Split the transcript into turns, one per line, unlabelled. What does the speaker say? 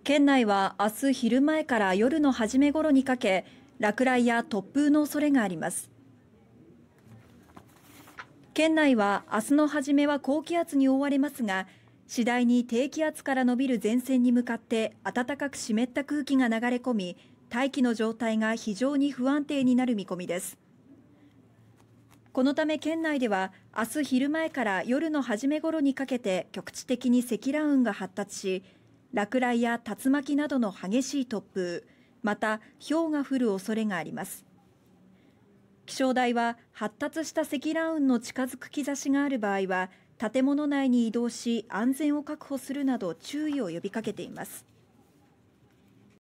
県内は明日昼前から夜の初め頃にかけ、落雷や突風の恐れがあります。県内は明日の初めは高気圧に覆われますが、次第に低気圧から伸びる前線に向かって暖かく湿った空気が流れ込み、大気の状態が非常に不安定になる見込みです。このため県内では明日昼前から夜の初め頃にかけて局地的に積乱雲が発達し、落雷や竜巻などの激しい突風、また雹が降る恐れがあります。気象台は発達した積乱雲の近づく兆しがある場合は建物内に移動し安全を確保するなど注意を呼びかけています。